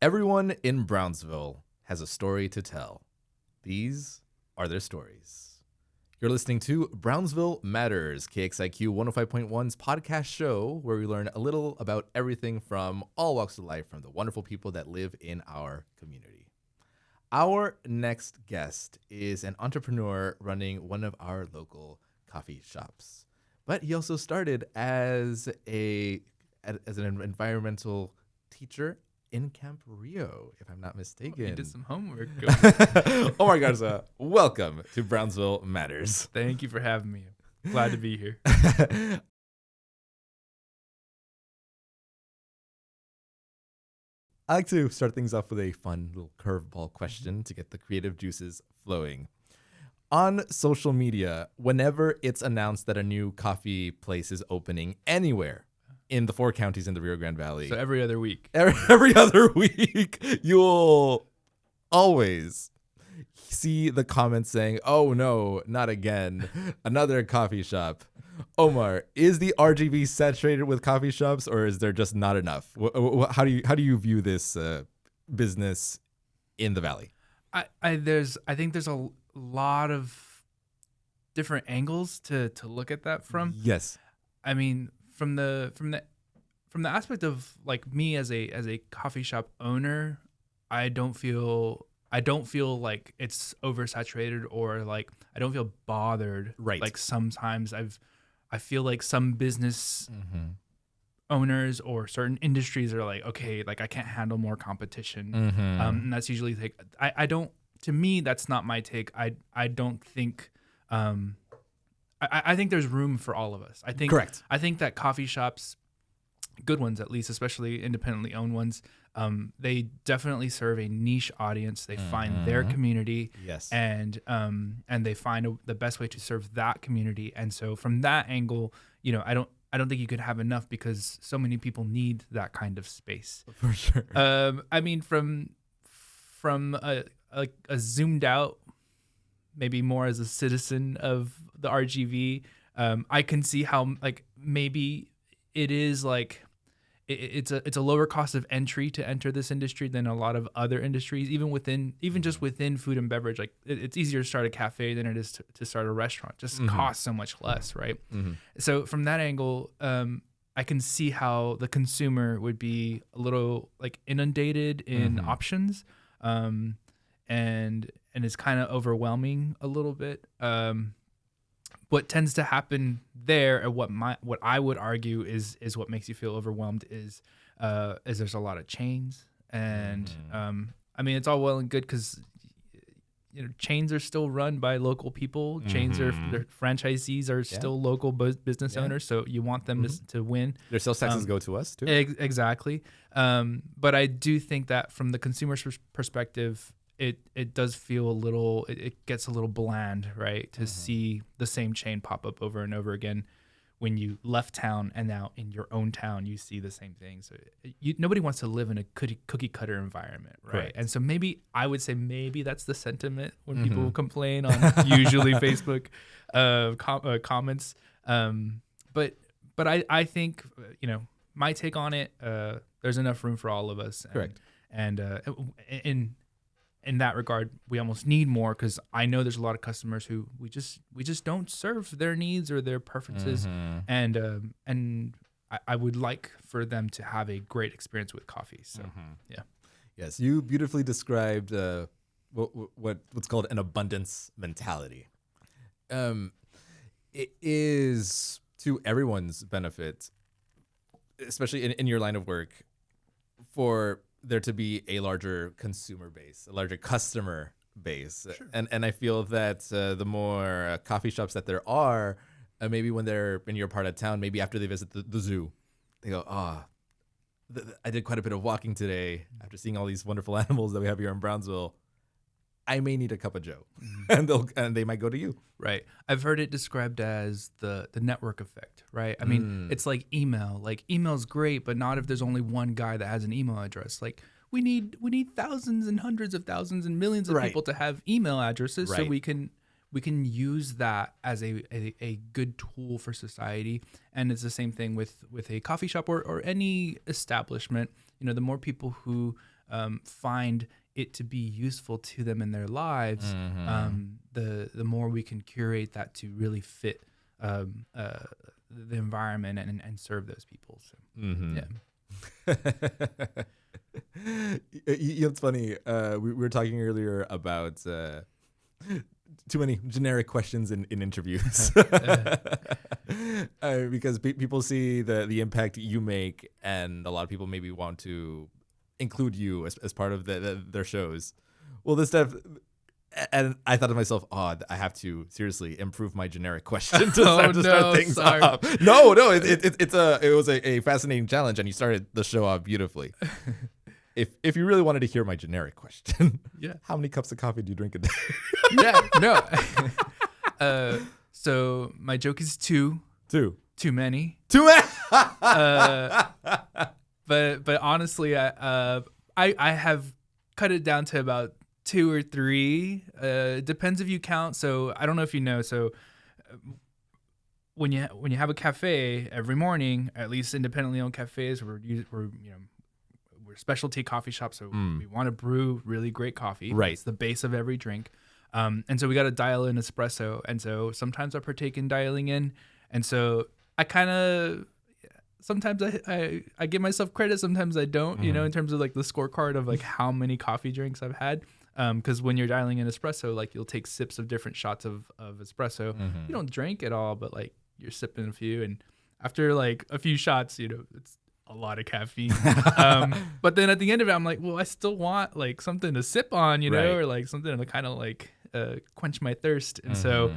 Everyone in Brownsville has a story to tell. These are their stories. You're listening to Brownsville Matters, KXIQ 105.1's podcast show, where we learn a little about everything from all walks of life from the wonderful people that live in our community. Our next guest is an entrepreneur running one of our local coffee shops. But he also started as an environmental teacher in Camp Rio, if I'm not mistaken. You did some homework. Omar Garza, welcome to Brownsville Matters. Thank you for having me. Glad to be here. I like to start things off with a fun little curveball question to get the creative juices flowing. On social media, whenever it's announced that a new coffee place is opening anywhere in the 4 counties in the Rio Grande Valley. So every other week. Every other week, you'll always see the comments saying, "Oh no, not again. Another coffee shop." Omar, is the RGV saturated with coffee shops, or is there just not enough? How do you view this business in the valley? I think there's a lot of different angles to look at that from. Yes. I mean, from the aspect of like me as a coffee shop owner, I don't feel like it's oversaturated, or like I don't feel bothered. Right. Like sometimes I feel like some business owners or certain industries are like, okay, like I can't handle more competition. And that's usually take. I don't. To me, that's not my take. I don't think. I think there's room for all of us. I think. Correct. I think that coffee shops, good ones at least, especially independently owned ones, they definitely serve a niche audience. They find their community. Yes. And they find the best way to serve that community. And so from that angle, I don't think you could have enough, because so many people need that kind of space. For sure. I mean, from a zoomed out, maybe more as a citizen of the RGV, I can see how like maybe it is like it's a lower cost of entry to enter this industry than a lot of other industries, even just within food and beverage. Like it's easier to start a cafe than it is to start a restaurant. Just costs so much less, right? So from that angle, I can see how the consumer would be a little like inundated in options, and it's kind of overwhelming a little bit. What tends to happen there, and what I would argue is what makes you feel overwhelmed is there's a lot of chains, and I mean, it's all well and good because chains are still run by local people. Chains their franchisees are still local business owners, so you want them to win. Their sales taxes go to us too. Exactly. But I do think that from the consumer's perspective, it does feel a little, it gets a little bland, right? To see the same chain pop up over and over again when you left town, and now in your own town you see the same thing. So nobody wants to live in a cookie cutter environment, right? Correct. And so I would say maybe that's the sentiment when people complain on usually Facebook comments. But I think my take on it, there's enough room for all of us. Correct. And in that regard, we almost need more, because I know there's a lot of customers who we just don't serve their needs or their preferences, and I would like for them to have a great experience with coffee. So yeah. Yes, you beautifully described what's called an abundance mentality. It is to everyone's benefit, especially in your line of work, for there to be a larger consumer base, a larger customer base. Sure. And I feel that the more coffee shops that there are, maybe when they're in your part of town, maybe after they visit the zoo, they go, I did quite a bit of walking today after seeing all these wonderful animals that we have here in Brownsville. I may need a cup of Joe, and they might go to you. Right. I've heard it described as the network effect, right? I mean, it's like email. Like email's great, but not if there's only one guy that has an email address. Like we need thousands and hundreds of thousands and millions of people to have email addresses, so we can use that as a good tool for society. And it's the same thing with a coffee shop or any establishment. The more people who find it to be useful to them in their lives, the more we can curate that to really fit the environment and serve those people. So, It's funny. We were talking earlier about too many generic questions in interviews because people see the impact you make, and a lot of people maybe want to include you as part of their shows. Well, this stuff, and I thought to myself, I have to seriously improve my generic question to start things off. No, it was a fascinating challenge, and you started the show off beautifully. If you really wanted to hear my generic question, how many cups of coffee do you drink a day? So my joke is two. Too many. But honestly, I have cut it down to about 2 or 3. Depends if you count. So I don't know if you know. So when you have a cafe every morning, at least independently owned cafes, we're specialty coffee shops, so we want to brew really great coffee. Right. It's the base of every drink. And so we got to dial in espresso. And so sometimes I partake in dialing in. And so sometimes I give myself credit, sometimes I don't, in terms of like the scorecard of like how many coffee drinks I've had. Because when you're dialing in espresso, like you'll take sips of different shots of espresso. You don't drink it all, but like you're sipping a few. And after like a few shots, it's a lot of caffeine. But then at the end of it, I'm like, well, I still want like something to sip on, or like something to kind of like quench my thirst. And so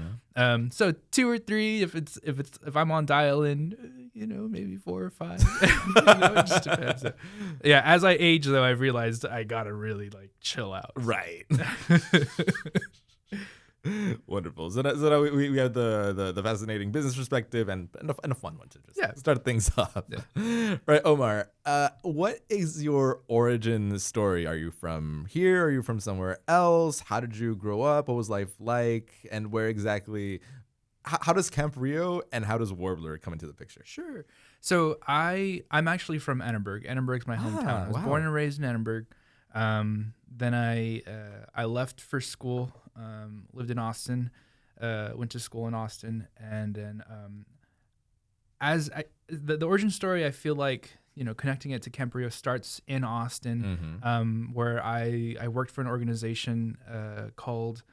2 or 3 if I'm on dial in, maybe 4 or 5. It just depends. So, as I age though, I've realized I gotta really like chill out. Right. Wonderful. So now we have the fascinating business perspective and a fun one to just start things off. Right, Omar, what is your origin story? Are you from here? Are you from somewhere else? How did you grow up? What was life like? And where exactly? How does Camp Rio and how does Warbler come into the picture? Sure. So I'm actually from Edinburg. Edinburg's my hometown. I was born and raised in Edinburg. Then I left for school. Lived in Austin, went to school in Austin, and then the origin story, I feel like connecting it to Camp Rio starts in Austin, where I worked for an organization called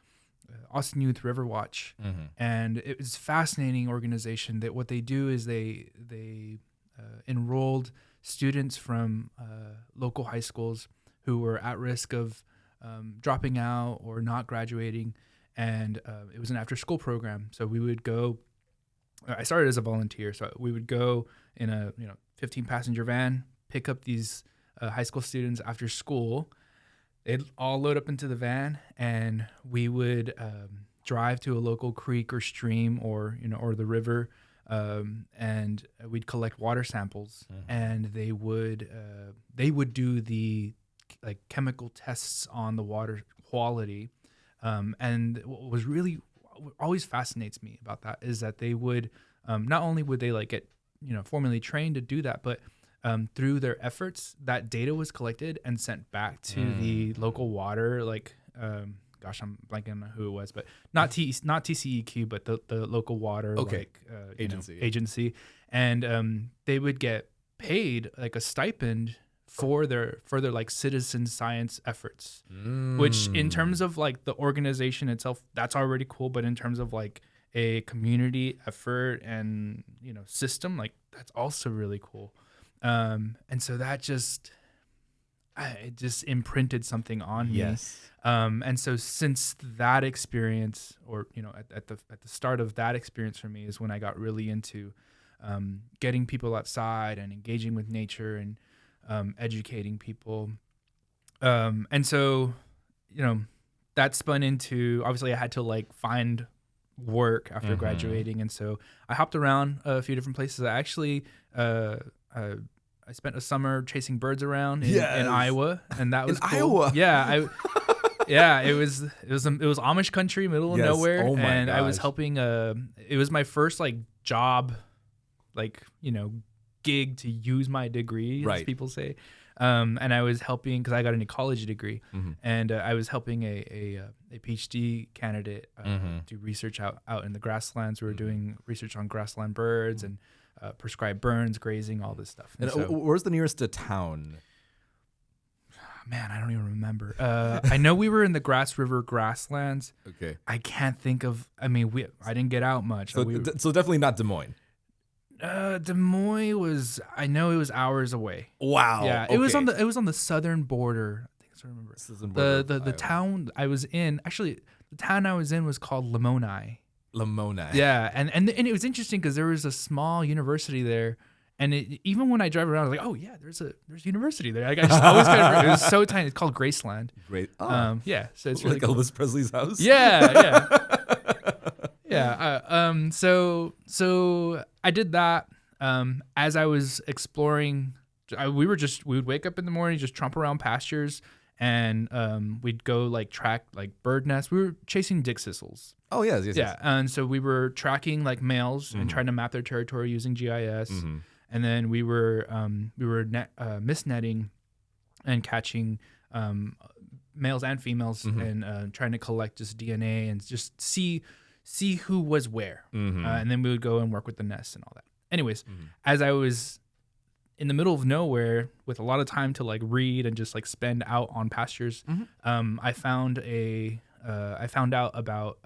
Austin Youth Riverwatch, and it was a fascinating organization. That what they do is they enrolled students from local high schools who were at risk of dropping out or not graduating, and it was an after-school program. So we would go. I started as a volunteer, so we would go in a 15-passenger van, pick up these high school students after school. They'd all load up into the van, and we would drive to a local creek or stream or the river, and we'd collect water samples, and they would do the like chemical tests on the water quality, and what was really always fascinates me about that is that they would not only would they like get formally trained to do that, but through their efforts that data was collected and sent back to the local water I'm blanking on who it was, but not TCEQ, but the local water agency, and they would get paid like a stipend for their like citizen science efforts, which in terms of like the organization itself, that's already cool. But in terms of like a community effort and system, like that's also really cool. And so that it just imprinted something on me. Yes. And so since that experience, or at the start of that experience for me, is when I got really into getting people outside and engaging with nature and educating people. And so, that spun into, obviously I had to like find work after graduating. And so I hopped around a few different places. I actually, I spent a summer chasing birds around in Iowa, and that was cool. Iowa. Yeah. It was Amish country, middle of nowhere. And I was helping, it was my first like job, like, gig to use my degree, as Right. people say. And I was helping because I got an ecology degree, Mm-hmm. and I was helping a PhD candidate do research out in the grasslands. We were doing research on grassland birds and prescribed burns, grazing, all this stuff. And so, where's the nearest town? man, I don't even remember. I know we were in the Grass River grasslands. Okay. I can't think of. I mean, I didn't get out much. So, so definitely not Des Moines. Des Moines was. I know it was hours away. Wow. Yeah, Okay. it was on the southern border. I think I remember. This is in border The of Iowa. town I was in. Actually, the town I was in was called Lamoni. Lamoni. Yeah, and it was interesting because there was a small university there, and even when I drive around, I was like, oh yeah, there's university there. Like, I just always it was so tiny. It's called Graceland. Great. Oh, Yeah, so it's really like cool. Elvis Presley's house. Yeah. Yeah. So I did that. As I was exploring, we would wake up in the morning, just tromp around pastures, and we'd go like track like bird nests. We were chasing dick thistles. Oh yes. Yeah, and so we were tracking like males and trying to map their territory using GIS, and then we were misnetting and catching males and females and trying to collect just DNA and just see who was where, and then we would go and work with the nests and all that. Anyways, as I was in the middle of nowhere with a lot of time to like read and just like spend out on pastures, I found out about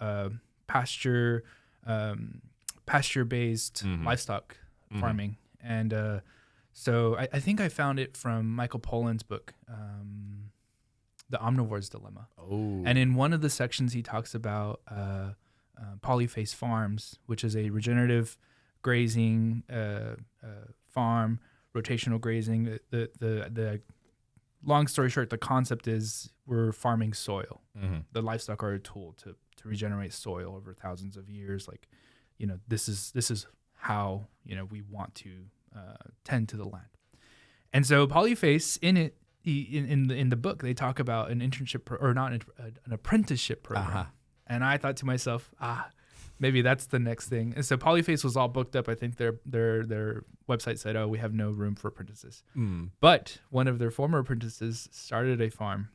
pasture-based livestock farming, and so I think I found it from Michael Pollan's book, The Omnivore's Dilemma. Oh. And in one of the sections, he talks about Polyface Farms, which is a regenerative grazing farm, rotational grazing. The long story short, the concept is we're farming soil. The livestock are a tool to regenerate soil over thousands of years. Like, this is how we want to tend to the land. And so Polyface in the book, they talk about an internship an apprenticeship program. And I thought to myself, maybe that's the next thing. And so Polyface was all booked up. I think their website said, oh, we have no room for apprentices. But one of their former apprentices started a farm,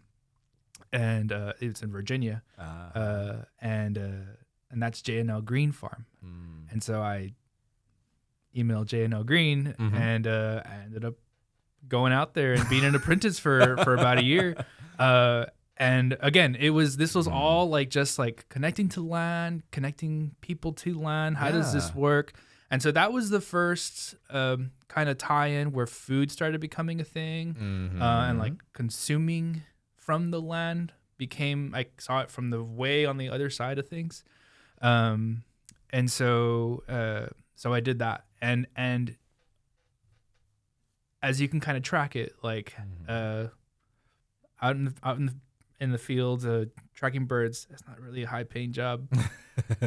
and it's in Virginia, and that's J&L Green Farm. And so I emailed J&L Green, and I ended up going out there and being an apprentice for about a year. And again, this was all like just like connecting to land, connecting people to land. How does this work? And so that was the first kind of tie-in where food started becoming a thing, and like consuming from the land became. I saw it from the way on the other side of things, and so I did that, and as you can kind of track it, like out in the fields, tracking birds, it's not really a high-paying job.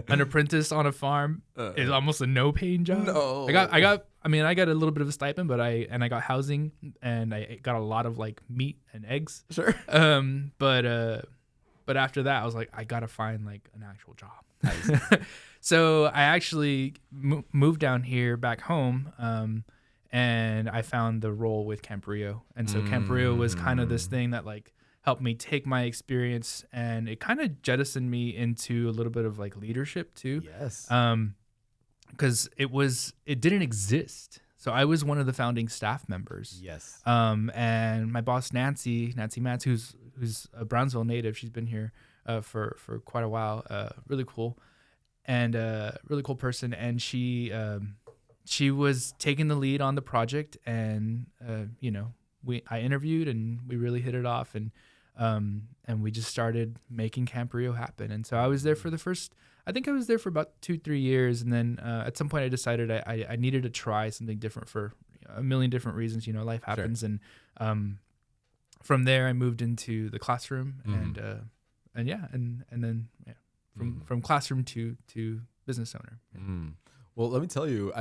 An apprentice on a farm is almost a no-paying job. No. I got a little bit of a stipend, but I got housing, and I got a lot of like meat and eggs. Sure. But after that, I was like, I gotta find like an actual job. So I actually moved down here back home, and I found the role with Camp Rio. And so Camp Rio was kind of this thing that like helped me take my experience, and it kind of jettisoned me into a little bit of like leadership too. Yes. Because it didn't exist. So I was one of the founding staff members. Yes. And my boss Nancy Matz, who's a Brownsville native, she's been here for quite a while. Really cool, and really cool person. And she was taking the lead on the project, and I interviewed, and we really hit it off, and we just started making Camp Rio happen. And so I was there for I think I was there for about 2-3 years. And then at some point I decided I needed to try something different for a million different reasons. Life happens. Sure. And from there I moved into the classroom, and then from classroom to business owner. Well, let me tell you,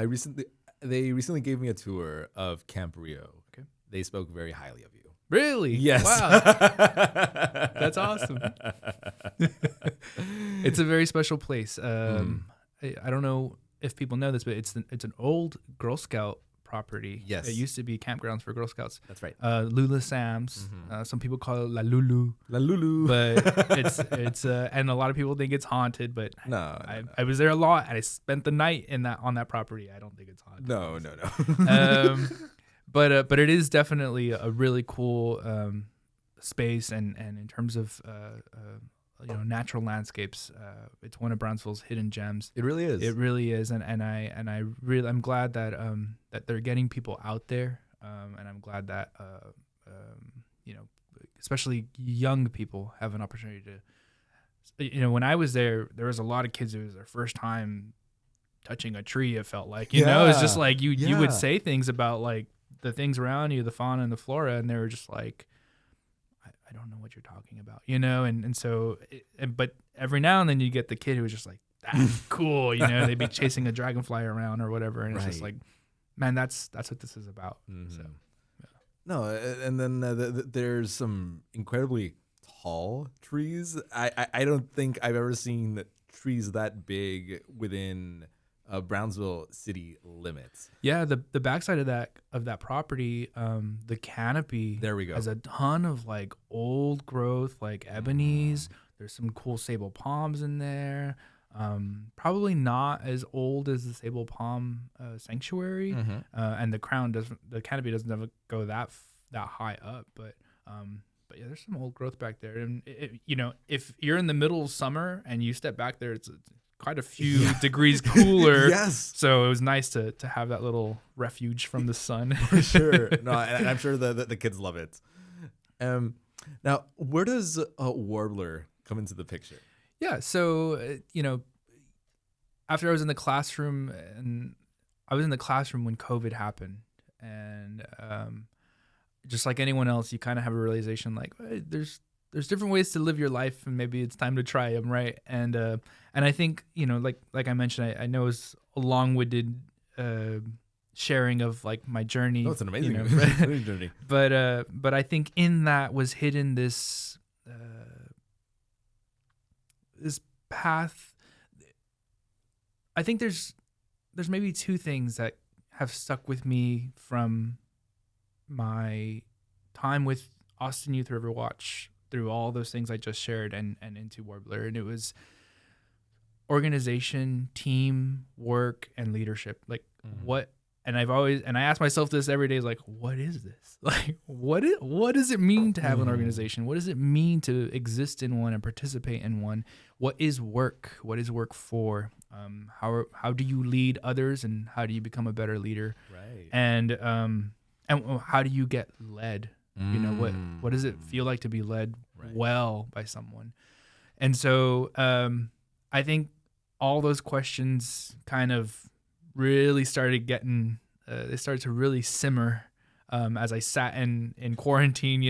they recently gave me a tour of Camp Rio. Okay. They spoke very highly of you. Really? Yes. Wow. That's awesome. It's a very special place. I don't know if people know this, but it's an old Girl Scout property. Yes. It used to be campgrounds for Girl Scouts. That's right. Lula Sam's. Some people call it La Lulu. La Lulu. But it's and a lot of people think it's haunted, but No. I was there a lot and I spent the night on that property. I don't think it's haunted. No. But it is definitely a really cool space, and in terms of natural landscapes, it's one of Brownsville's hidden gems. It really is. It really is, and I'm glad that that they're getting people out there, and I'm glad that especially young people have an opportunity to. When I was there was a lot of kids. It was their first time touching a tree. It felt like it's just like you would say things about like the things around you, the fauna and the flora, and they were just like, I don't know what you're talking about, and so, but every now and then you get the kid who was just like, that's cool, they'd be chasing a dragonfly around or whatever, and it's just like, man, that's what this is about. So, yeah. No, and then there's some incredibly tall trees. I don't think I've ever seen trees that big within Brownsville city limits. Yeah, the backside of that property, the canopy, there we go, has a ton of like old growth, like ebonies. There's some cool sable palms in there. Probably not as old as the sable palm sanctuary, and the canopy doesn't ever go that high up, but yeah, there's some old growth back there, and if you're in the middle of summer and you step back there, it's quite a few degrees cooler. Yes. So it was nice to have that little refuge from the sun. For sure. No, and I'm sure the kids love it. Now, where does Warbler come into the picture? Yeah. So, after I was in the classroom, and I was in the classroom when COVID happened, and just like anyone else, you kind of have a realization like, hey, there's different ways to live your life, and maybe it's time to try them, right? And I think like I mentioned, I know it was a long-winded sharing of like my journey. Oh, it's an amazing journey. But I think in that was hidden this this path. I think there's maybe two things that have stuck with me from my time with Austin Youth Riverwatch through all those things I just shared and into Warbler. And it was organization, team, work, and leadership. Like what, and I ask myself this every day, is like, what is this? Like, what does it mean to have an organization? What does it mean to exist in one and participate in one? What is work? What is work for? How do you lead others, and how do you become a better leader? Right. And how do you get led? What does it feel like to be led well by someone? And so I think all those questions kind of really started getting they started to really simmer as I sat in quarantine,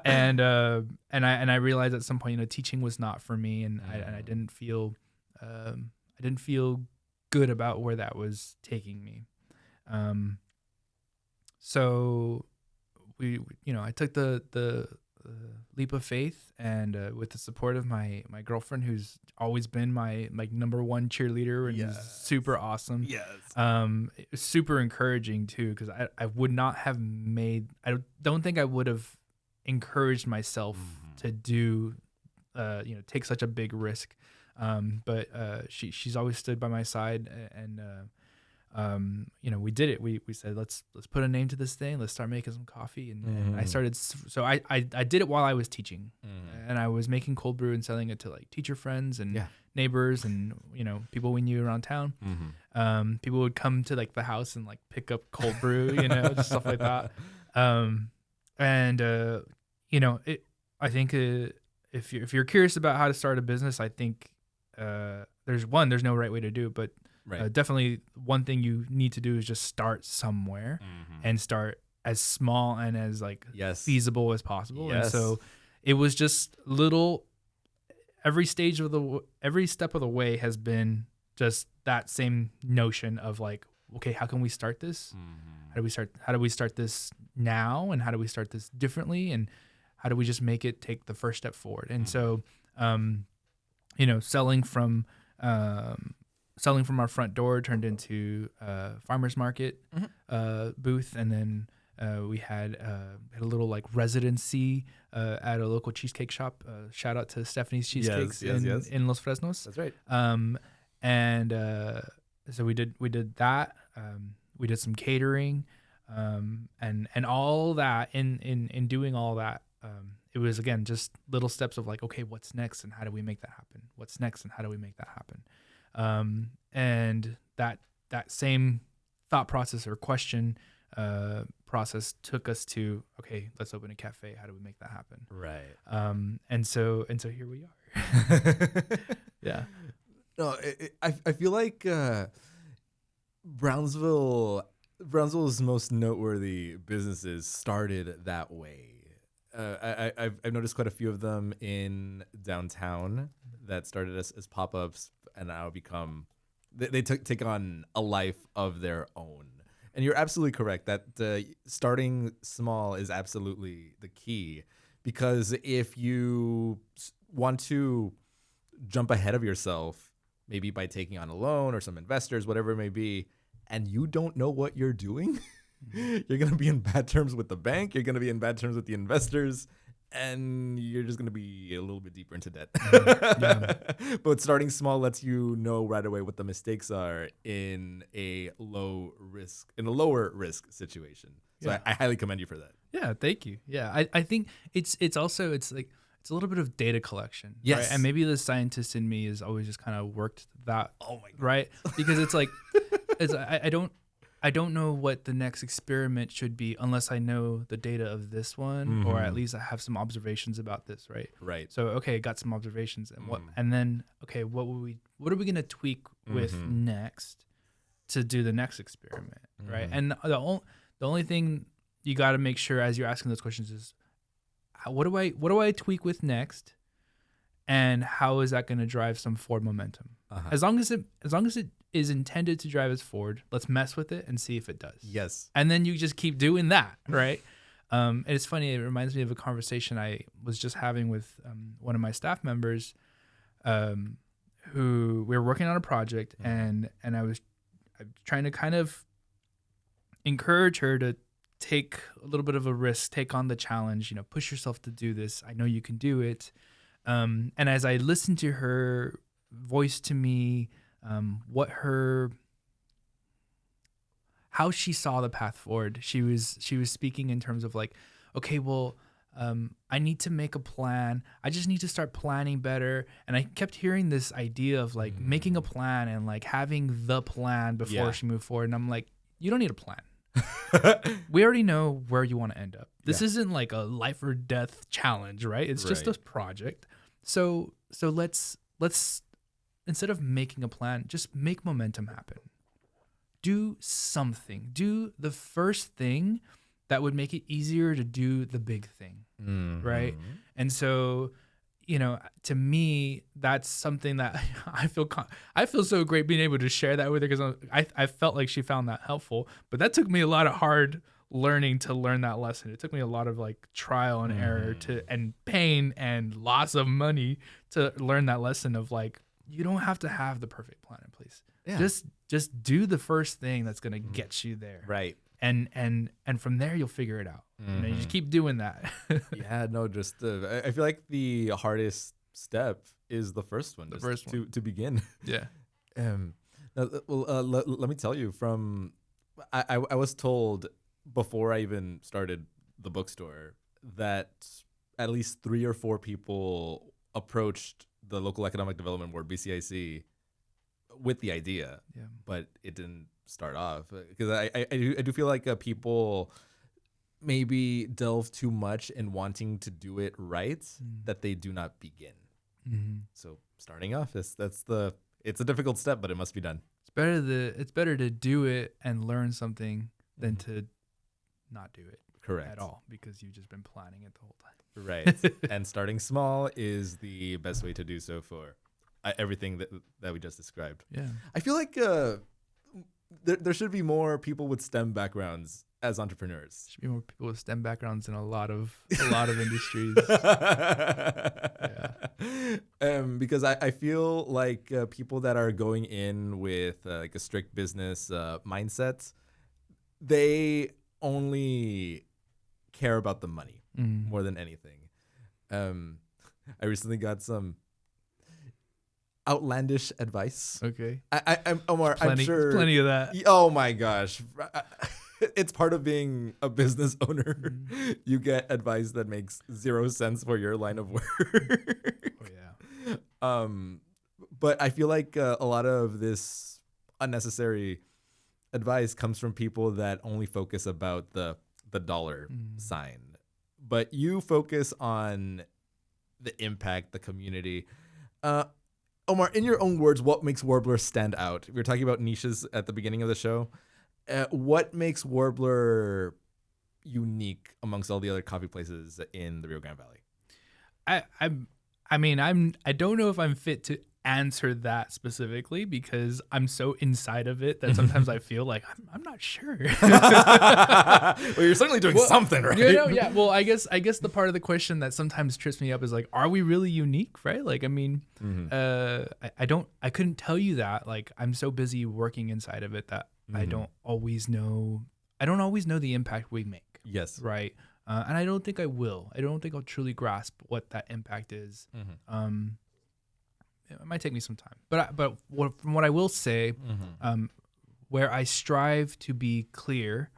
and I realized at some point, teaching was not for me, and I didn't feel good about where that was taking me. So I took the leap of faith, and with the support of my girlfriend, who's always been my number one cheerleader and is super awesome. Yes. It was super encouraging too, because I would not have I don't think I would have encouraged myself to do take such a big risk. But she's always stood by my side, and we did it. We said, let's put a name to this thing. Let's start making some coffee. And I started, so I did it while I was teaching, and I was making cold brew and selling it to like teacher friends and neighbors and, people we knew around town. People would come to like the house and like pick up cold brew, just stuff like that. I think if you're curious about how to start a business, I think there's no right way to do it, but definitely one thing you need to do is just start somewhere and start as small and as like feasible as possible. And so it was just every step of the way has been just that same notion of like, okay, how can we start this? How do we start this now? And how do we start this differently? And how do we just make it take the first step forward? And so, selling from, selling from our front door turned into farmers market booth, and then we had a little like residency at a local cheesecake shop. Shout out to Stephanie's Cheesecakes in Los Fresnos. That's right. And so we did that. We did some catering, and all that. In doing all that, it was again just little steps of like, okay, what's next, and how do we make that happen? What's next, and how do we make that happen? And that same thought process or question process took us to, okay, let's open a cafe. How do we make that happen? Right. And so here we are. Yeah. No, I feel like Brownsville's most noteworthy businesses started that way. I've noticed quite a few of them in downtown that started as pop-ups and now become they take on a life of their own. And you're absolutely correct that starting small is absolutely the key, because if you want to jump ahead of yourself, maybe by taking on a loan or some investors, whatever it may be, and you don't know what you're doing, you're going to be in bad terms with the bank, you're going to be in bad terms with the investors, and you're just going to be a little bit deeper into debt. Yeah. But starting small lets you know right away what the mistakes are in a lower risk situation. So yeah. I highly commend you for that. Yeah, thank you. Yeah, I think it's like it's a little bit of data collection. Yes. Right? And maybe the scientist in me has always just kind of worked that. Oh my God. Right? Because it's like I don't know what the next experiment should be unless I know the data of this one, or at least I have some observations about this, right? Right. So okay, got some observations, and then okay, what are we gonna tweak with next to do the next experiment, right? And the only thing you got to make sure as you're asking those questions is, what do I tweak with next, and how is that going to drive some forward momentum? As long as it is intended to drive us forward, let's mess with it and see if it does. Yes. And then you just keep doing that, right? And it's funny, it reminds me of a conversation I was just having with one of my staff members, who we were working on a project, and I'm trying to kind of encourage her to take a little bit of a risk, take on the challenge, push yourself to do this. I know you can do it. And as I listened to her voice to me, how she saw the path forward, she was speaking in terms of like, okay, well, I need to make a plan. I just need to start planning better. And I kept hearing this idea of like making a plan and like having the plan before she moved forward. And I'm like, you don't need a plan. We already know where you want to end up. This isn't like a life or death challenge, right? It's just a project. So let's instead of making a plan, just make momentum happen. Do something. Do the first thing that would make it easier to do the big thing, right? And so, to me, that's something that I feel so great being able to share that with her, because I felt like she found that helpful. But that took me a lot of hard learning to learn that lesson. It took me a lot of like trial and error and pain and loss of money to learn that lesson of like, you don't have to have the perfect plan in place. Yeah. Just do the first thing that's gonna get you there. Right. And from there you'll figure it out. You just keep doing that. Yeah, no, just I feel like the hardest step is the first one. To begin. Yeah. Let me tell you, I was told before I even started the bookstore that at least 3 or 4 people approached the local economic development board, BCIC, with the idea, but it didn't start off, because I do feel like people maybe delve too much in wanting to do it right, that they do not begin. So starting off, it's a difficult step, but it must be done. It's better to do it and learn something than to not do it. Correct. At all, because you've just been planning it the whole time. Right. And starting small is the best way to do so for everything that we just described. Yeah. I feel like there should be more people with STEM backgrounds as entrepreneurs. Should be more people with STEM backgrounds in a lot of industries. Yeah. Because I feel like people that are going in with like a strict business mindset, they only care about the money more than anything. I recently got some outlandish advice. Okay. I'm Omar. I'm sure plenty of that. Oh my gosh, it's part of being a business owner. You get advice that makes 0 sense for your line of work. Oh yeah. But I feel like a lot of this unnecessary advice comes from people that only focus about the dollar sign. But you focus on the impact, the community. Omar, in your own words, what makes Warbler stand out? We were talking about niches at the beginning of the show. What makes Warbler unique amongst all the other coffee places in the Rio Grande Valley? I don't know if I'm fit to answer that specifically because I'm so inside of it that sometimes I feel like I'm not sure. Well, you're certainly doing something, right? Yeah. Well, I guess the part of the question that sometimes trips me up is like, are we really unique, right? Like, I mean, I couldn't tell you that. Like, I'm so busy working inside of it that I don't always know the impact we make. Yes. Right. And I don't think I will. I don't think I'll truly grasp what that impact is. It might take me some time, but from what I will say, where I strive to be clear,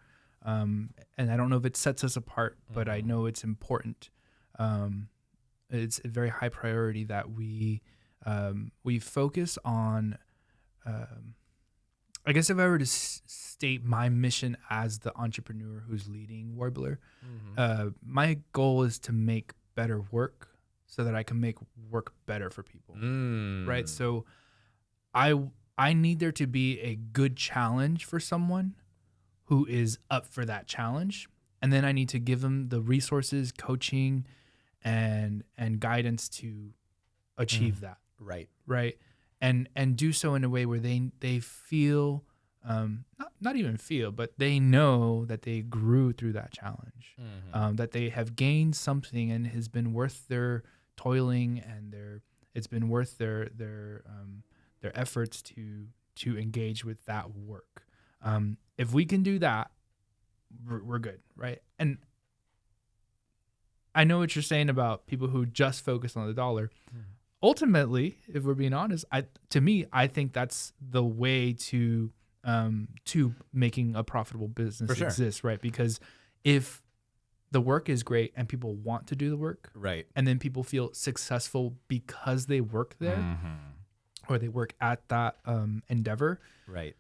and I don't know if it sets us apart, but I know it's important. It's a very high priority that we focus on. I guess if I were to state my mission as the entrepreneur who's leading Warbler, my goal is to make better work so that I can make work better for people, right? So I need there to be a good challenge for someone who is up for that challenge. And then I need to give them the resources, coaching, and guidance to achieve that. Right. Right. And do so in a way where they feel, not even feel, but they know that they grew through that challenge, that they have gained something and has been worth their toiling and it's been worth their efforts to engage with that work. If we can do that, we're good, right? And I know what you're saying about people who just focus on the dollar. Ultimately, if we're being honest, I think that's the way to making a profitable business exist, right? Because if the work is great and people want to do the work, right, and then people feel successful because they work there or they work at that endeavor, right,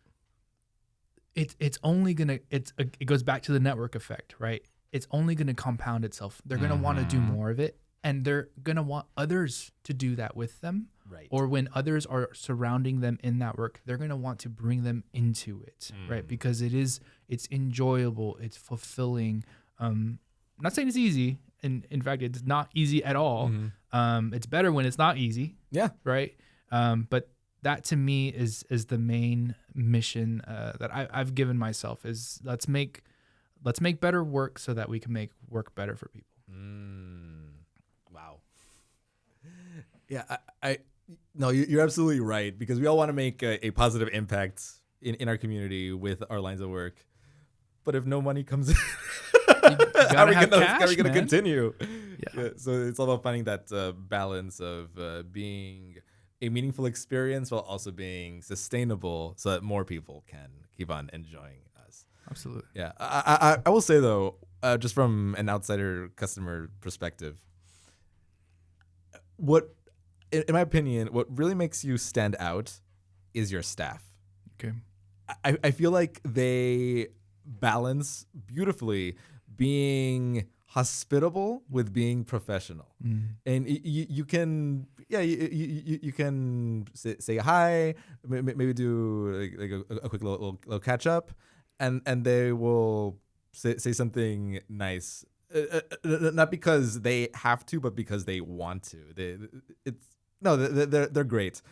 it's only gonna it goes back to the network effect, right? It's only gonna compound itself. They're gonna want to do more of it, and they're gonna want others to do that with them, right? Or when others are surrounding them in that work, they're gonna want to bring them into it, right? Because it's enjoyable, it's fulfilling. I'm not saying it's easy. In fact, it's not easy at all. It's better when it's not easy. Yeah. Right. But that to me is the main mission that I've given myself is let's make better work so that we can make work better for people. Wow. Yeah. No, you're absolutely right, because we all want to make a positive impact in our community with our lines of work. But if no money comes in, how are we going to continue? Yeah. So it's all about finding that balance of being a meaningful experience while also being sustainable so that more people can keep on enjoying us. Absolutely. Yeah. I will say, though, just from an outsider customer perspective, in my opinion, what really makes you stand out is your staff. Okay. I feel like they balance beautifully being hospitable with being professional, and you can you can say hi, maybe do like a quick little catch up, and they will say something nice, not because they have to, but because they want to. They're great.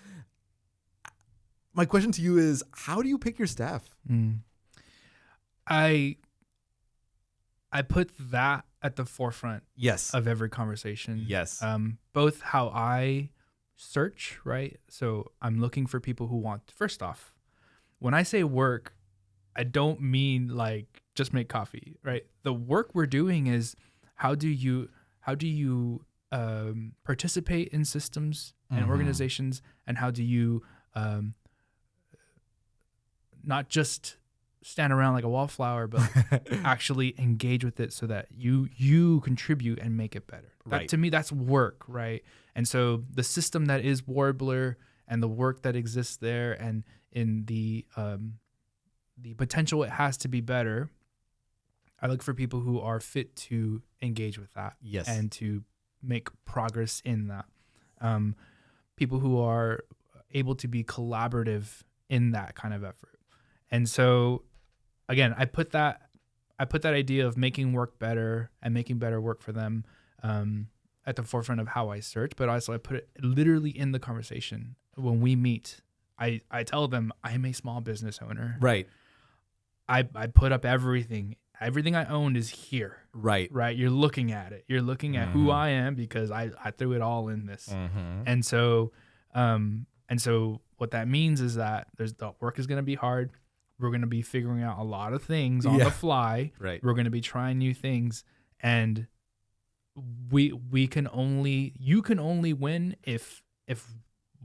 my question to you is, how do you pick your staff? I put that at the forefront Yes. of every conversation. Yes. Both how I search, right? So I'm looking for people who want, first off, when I say work, I don't mean like just make coffee, right? The work we're doing is how do you participate in systems and organizations, and how do you not just stand around like a wallflower, but actually engage with it so that you contribute and make it better. That, to me, that's work, right? And so the system that is Warbler and the work that exists there, and in the potential it has to be better, I look for people who are fit to engage with that. Yes. And to make progress in that. People who are able to be collaborative in that kind of effort. And so, again, I put that idea of making work better and making better work for them at the forefront of how I search, but also I put it literally in the conversation. When we meet, I tell them I'm a small business owner. Right. I put up everything. Everything I own is here. Right. Right. You're looking at it. You're looking at who I am because I threw it all in this. And so what that means is that the work is going to be hard. We're going to be figuring out a lot of things on the fly. Right. We're going to be trying new things, and you can only win if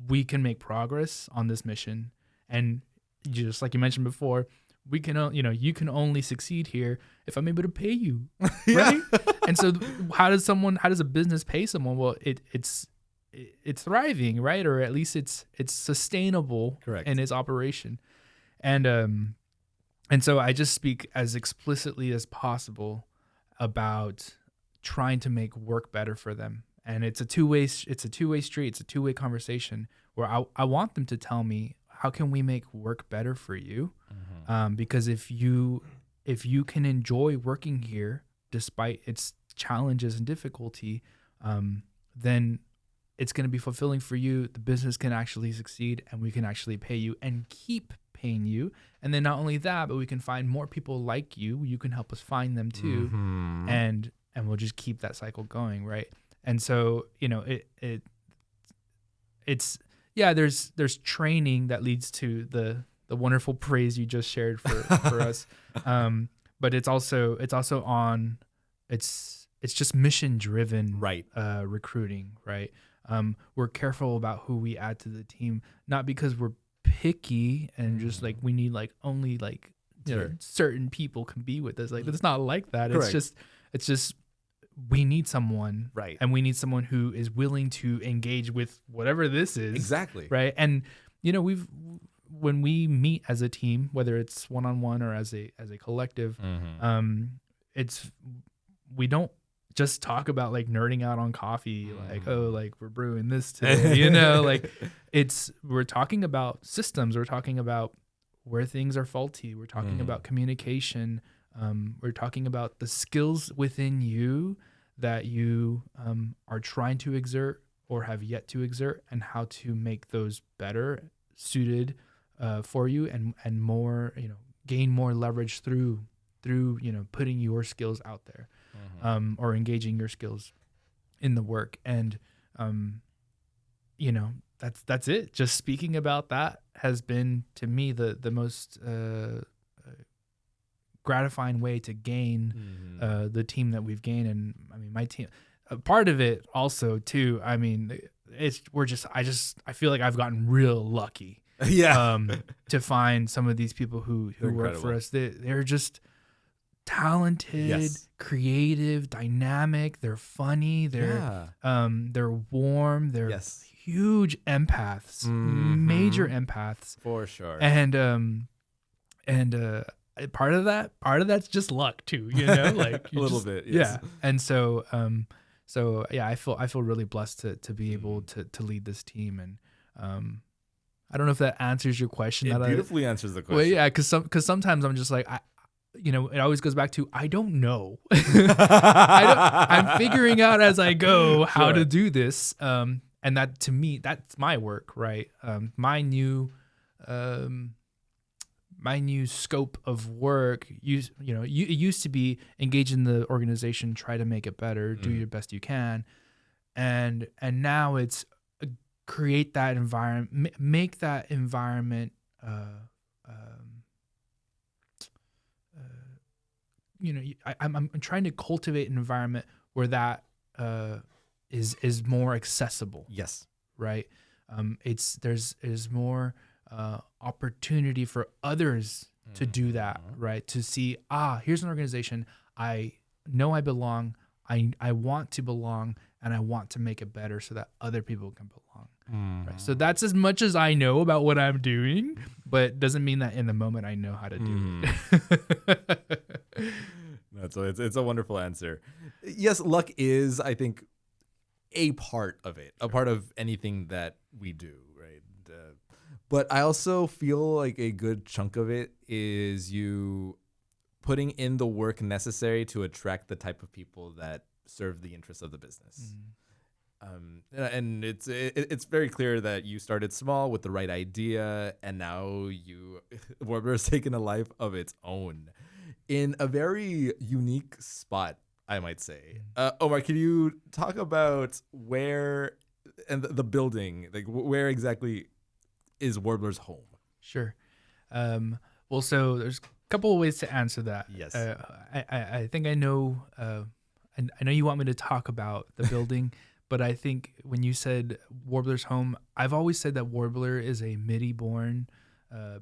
we can make progress on this mission. And just like you mentioned before, you can only succeed here if I'm able to pay you. Right. And so how does a business pay someone? Well, it's thriving, right? Or at least it's sustainable. Correct. In its operation. And so I just speak as explicitly as possible about trying to make work better for them. And it's a two-way street. It's a two-way conversation where I want them to tell me, how can we make work better for you? Because if you can enjoy working here despite its challenges and difficulty, then it's going to be fulfilling for you. The business can actually succeed, and we can actually pay you and keep paying you. And then not only that, but we can find more people like you. You can help us find them too. And we'll just keep that cycle going. Right. And so, there's training that leads to the wonderful praise you just shared for us. But it's just mission driven, right? Recruiting, right? We're careful about who we add to the team, not because we're picky and just like we need like only like certain people can be with us. Like it's not like that. Correct. It's just we need someone, right? And we need someone who is willing to engage with whatever this is, exactly, right? And when we meet as a team, whether it's one-on-one or as a collective, we don't just talk about like nerding out on coffee, like, oh, like we're brewing this today, like we're talking about systems. We're talking about where things are faulty. We're talking about communication. We're talking about the skills within you that you are trying to exert or have yet to exert, and how to make those better suited for you and more, gain more leverage through putting your skills out there, or engaging your skills in the work. And that's it. Just speaking about that has been, to me, the most gratifying way to gain the team that we've gained. And I mean, my team, part of it also too, I mean, I feel like I've gotten real lucky to find some of these people who work for us. They're just talented, creative, dynamic. They're funny. They're warm. They're huge empaths, major empaths for sure. And part of that's just luck too, like a little bit. Yes. Yeah. And so I feel really blessed to be able to lead this team. And I don't know if that answers your question. It beautifully answers the question. Well, yeah, because sometimes I'm just like, it always goes back to, I don't know. I'm figuring out as I go how to do this. And that, to me, that's my work, right? My new my new scope of work, it used to be engage in the organization, try to make it better, do your best you can, and now it's create that environment, make that environment. I'm trying to cultivate an environment where that is more accessible. Yes. Right. There's more opportunity for others to do that. Right. To see, here's an organization. I know I belong. I want to belong, and I want to make it better so that other people can belong. Right. So that's as much as I know about what I'm doing, but doesn't mean that in the moment I know how to do it. It's a wonderful answer. Yes, luck is, I think, a part of it, a part of anything that we do, right? But I also feel like a good chunk of it is you putting in the work necessary to attract the type of people that serve the interests of the business. And it's very clear that you started small with the right idea, and now Warbler has taken a life of its own in a very unique spot, I might say. Omar, can you talk about where and the building, like where exactly is Warbler's home? Sure. Well, so there's a couple of ways to answer that. Yes. I think I know. I know you want me to talk about the building. But I think when you said Warbler's home, I've always said that Warbler is a Miti-born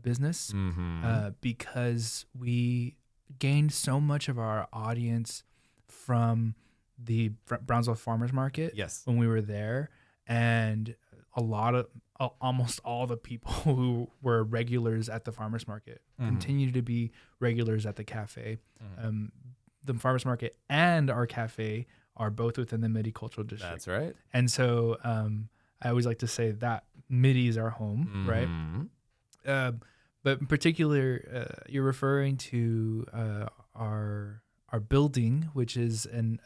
business because we gained so much of our audience from the Brownsville Farmers Market when we were there. And almost all the people who were regulars at the Farmers Market continue to be regulars at the cafe. The Farmers Market and our cafe are both within the Miti Cultural District. That's right. And so I always like to say that Miti is our home, right? But in particular, you're referring to our building, which is an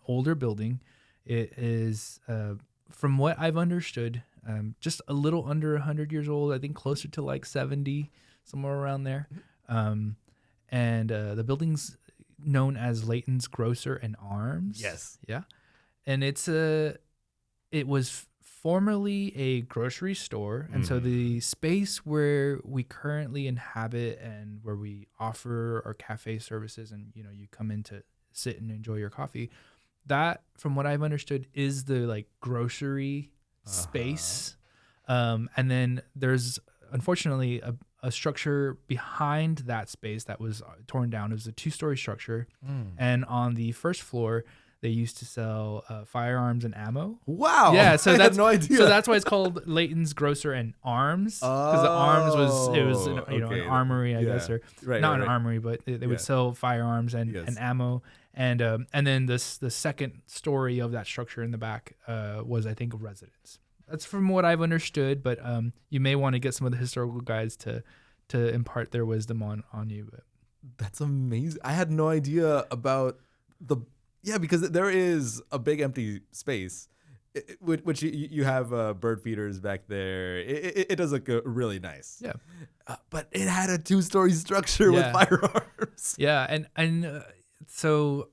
older building. It is, from what I've understood, just a little under 100 years old. I think closer to like 70, somewhere around there. And the building's known as Leighton's Grocer and Arms. Yes. Yeah. And it was formerly a grocery store. And so the space where we currently inhabit and where we offer our cafe services and, you come in to sit and enjoy your coffee, that, from what I've understood, is the like grocery space. And then there's unfortunately a structure behind that space that was torn down. It was a 2-story structure. And on the first floor, they used to sell firearms and ammo. Wow. Yeah. So I had no idea. So that's why it's called Leighton's Grocer and Arms. Because the arms was an armory, I guess, or not an armory, but they would sell firearms and ammo. And then the second story of that structure in the back was, I think, a residence. That's from what I've understood, but you may want to get some of the historical guides to impart their wisdom on you. But that's amazing. I had no idea about because there is a big empty space, which you have bird feeders back there. It does look really nice. Yeah, but it had a 2-story structure with firearms. Yeah, and so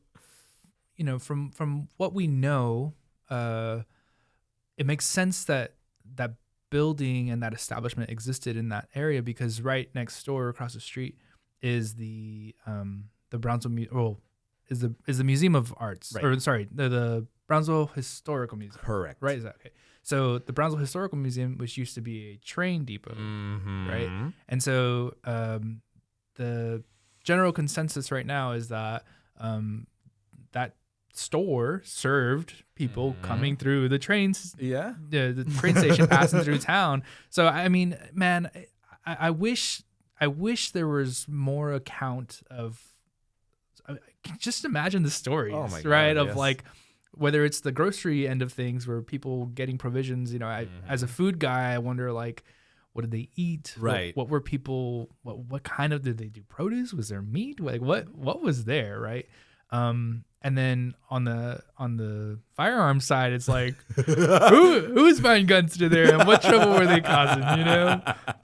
from what we know, it makes sense that that building and that establishment existed in that area because right next door, across the street, is the Brownsville is the Museum of Arts, or sorry, the Brownsville Historical Museum. Correct. Right? Is that okay? So the Brownsville Historical Museum, which used to be a train depot, right? And so the general consensus right now is that that store served people coming through the trains. Yeah. The train station passing through town. So, I mean, man, I wish there was more account of, just imagine the stories, right? Of like, whether it's the grocery end of things where people getting provisions, as a food guy, I wonder like, what did they eat? Right. What were people, what kind of, did they do produce? Was there meat? Like what was there? Right. And then on the firearm side, it's like, who's buying guns to there, and what trouble were they causing?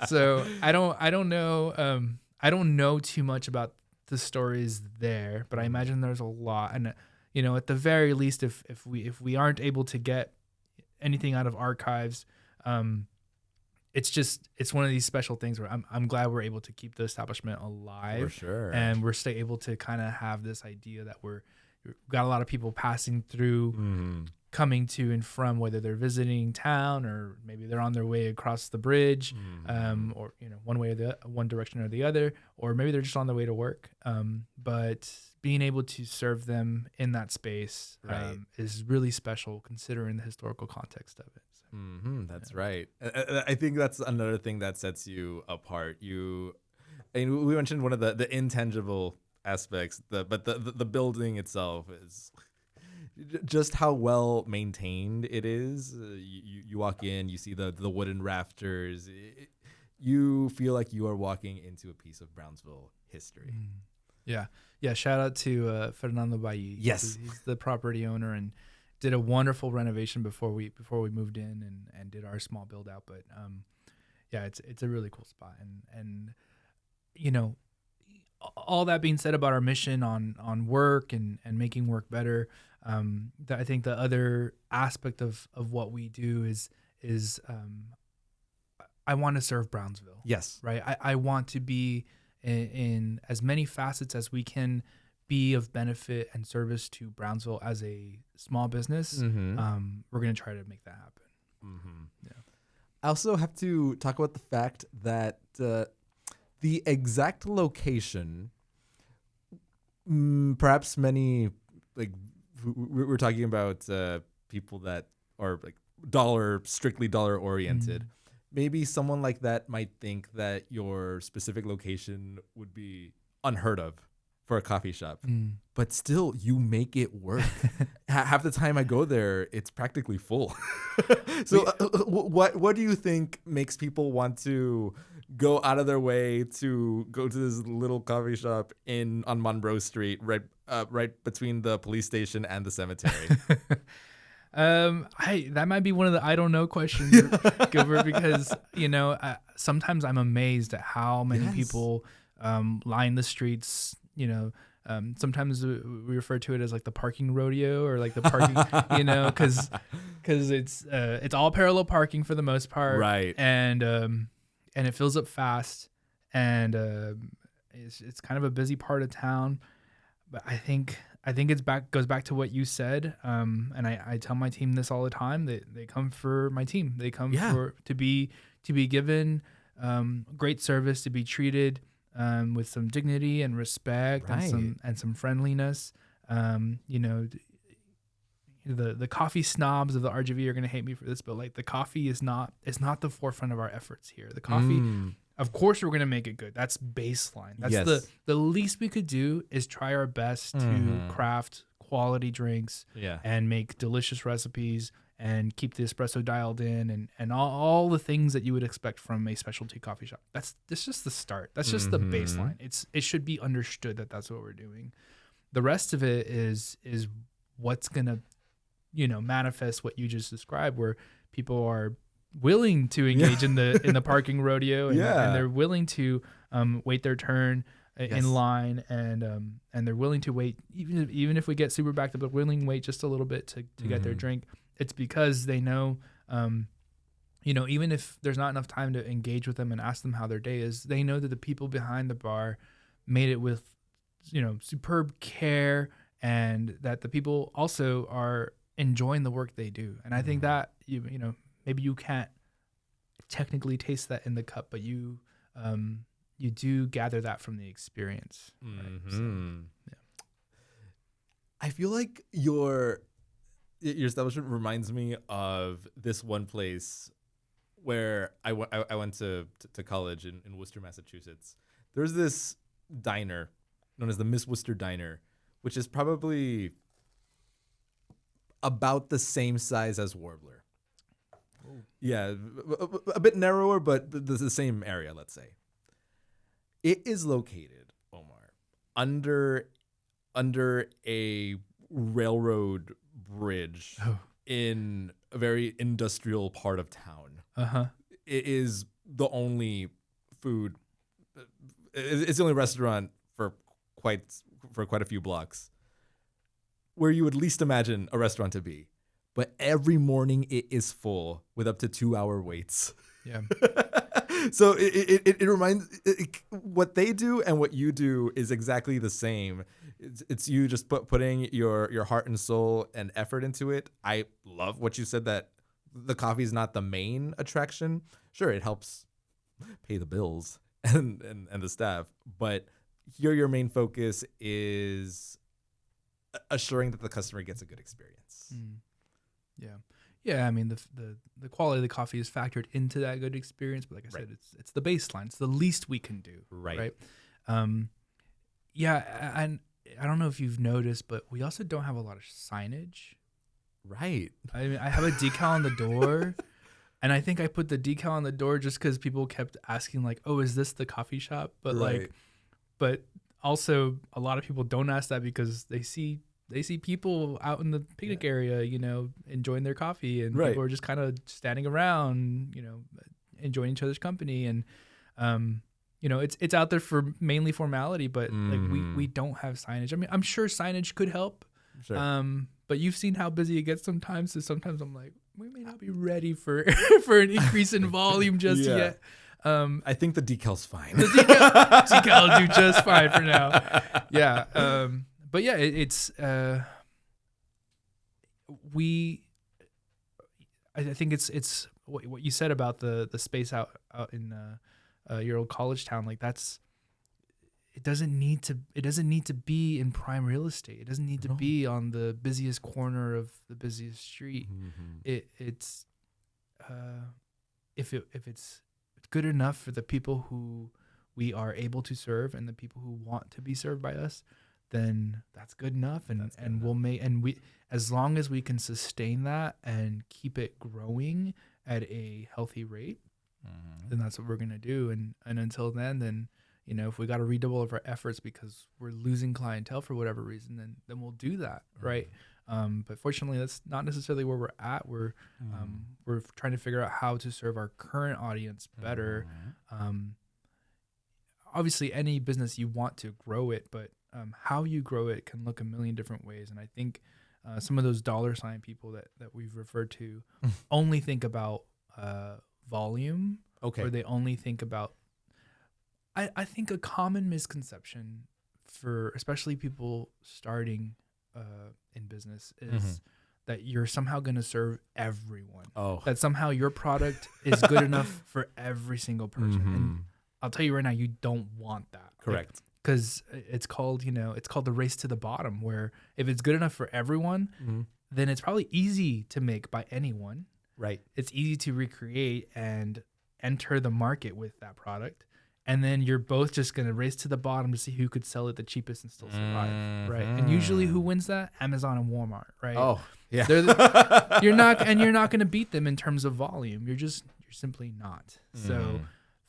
So I don't know. I don't know too much about the stories there, but I imagine there's a lot. And at the very least, if we aren't able to get anything out of archives, it's one of these special things where I'm glad we're able to keep the establishment alive. For sure. And we're still able to kind of have this idea that we've got a lot of people passing through, coming to and from, whether they're visiting town or maybe they're on their way across the bridge, or one way or one direction or the other, or maybe they're just on their way to work. But being able to serve them in that space is really special considering the historical context of it. So, that's right. I think that's another thing that sets you apart. We mentioned one of the intangible aspects, but the building itself is just how well maintained it is. You walk in, you see the wooden rafters. You feel like you are walking into a piece of Brownsville history. Yeah. Shout out to Fernando Bailly. Yes, he's the property owner and did a wonderful renovation before we moved in and did our small build out. But it's a really cool spot. And all that being said about our mission on work and making work better, I think the other aspect of what we do is I want to serve Brownsville. Yes. Right. I want to be in as many facets as we can be of benefit and service to Brownsville as a small business. We're going to try to make that happen. Yeah. I also have to talk about the fact that the exact location, perhaps many, like we're talking about people that are like strictly dollar oriented. Maybe someone like that might think that your specific location would be unheard of for a coffee shop, but still you make it work. Half the time I go there, it's practically full. So what do you think makes people want to go out of their way to go to this little coffee shop on Monroe Street, right between the police station and the cemetery? That might be one of the I don't know questions, Gilbert, because sometimes I'm amazed at how many people line the streets. Sometimes we refer to it as like the parking rodeo or like the parking, because it's all parallel parking for the most part, right? And it fills up fast, and it's kind of a busy part of town, but I think goes back to what you said, and I tell my team this all the time. They come for my team. They come to be given great service, to be treated with some dignity and respect, and some friendliness. The coffee snobs of the RGV are going to hate me for this, but like the coffee is not the forefront of our efforts here. The coffee. Of course, we're going to make it good. That's baseline. That's the least we could do is try our best to craft quality drinks and make delicious recipes and keep the espresso dialed in and all the things that you would expect from a specialty coffee shop. That's just the start. That's just the baseline. It should be understood that that's what we're doing. The rest of it is what's going to, manifest what you just described, where people are willing to engage in the parking rodeo, and they're willing to wait their turn in line, and they're willing to wait even if we get super backed up, but willing to wait just a little bit to get their drink. It's because they know, even if there's not enough time to engage with them and ask them how their day is, they know that the people behind the bar made it with superb care, and that the people also are enjoying the work they do. And I think that maybe you can't technically taste that in the cup, but you do gather that from the experience. Right? So, I feel like your establishment reminds me of this one place where I went to college in Worcester, Massachusetts. There's this diner known as the Miss Worcester Diner, which is probably about the same size as Warbler. Yeah, a bit narrower, but the same area, let's say. It is located, Omar, under a railroad bridge in a very industrial part of town. It is the only food. It's the only restaurant for quite a few blocks where you would least imagine a restaurant to be. But every morning it is full with up to 2-hour waits. Yeah. So it reminds what they do and what you do is exactly the same. It's you just putting your heart and soul and effort into it. I love what you said, that the coffee is not the main attraction. Sure, it helps pay the bills and the staff, but your main focus is assuring that the customer gets a good experience. Yeah. I mean, the quality of the coffee is factored into that good experience, but like I said, it's the baseline. It's the least we can do. Right. Yeah, and I don't know if you've noticed, but we also don't have a lot of signage. Right. I mean, I have a decal on the door, and I think I put the decal on the door just because people kept asking, like, "Oh, is this the coffee shop?" But but also a lot of people don't ask that because they see people out in the picnic area, enjoying their coffee, and people are just kind of standing around, enjoying each other's company, and it's out there for mainly formality, but like we don't have signage. I mean, I'm sure signage could help. Sure. But you've seen how busy it gets sometimes. So sometimes I'm like, we may not be ready for for an increase in volume just yet. I think the decal's fine. The decal will do just fine for now. Yeah. But yeah, I think it's what you said about the space out in your old college town. Like it doesn't need to be in prime real estate. It doesn't need to be on the busiest corner of the busiest street. It's if it's good enough for the people who we are able to serve and the people who want to be served by us, then that's good enough. And we'll make, and we, as long as we can sustain that and keep it growing at a healthy rate, then that's what we're going to do. And until then, if we got to redouble of our efforts because we're losing clientele for whatever reason, then we'll do that. Right. But fortunately that's not necessarily where we're at. We're trying to figure out how to serve our current audience better. Obviously any business you want to grow it, but how you grow it can look a million different ways. And I think some of those dollar sign people that we've referred to only think about volume, or they only think about, I think a common misconception for especially people starting in business is that you're somehow going to serve everyone. That somehow your product is good enough for every single person. And I'll tell you right now, you don't want that. Correct. Because it's called the race to the bottom, where if it's good enough for everyone, then it's probably easy to make by anyone. Right. It's easy to recreate and enter the market with that product. And then you're both just going to race to the bottom to see who could sell it the cheapest and still survive. Right. And usually who wins that? Amazon and Walmart. Right. Oh, yeah. You're not going to beat them in terms of volume. You're simply not. So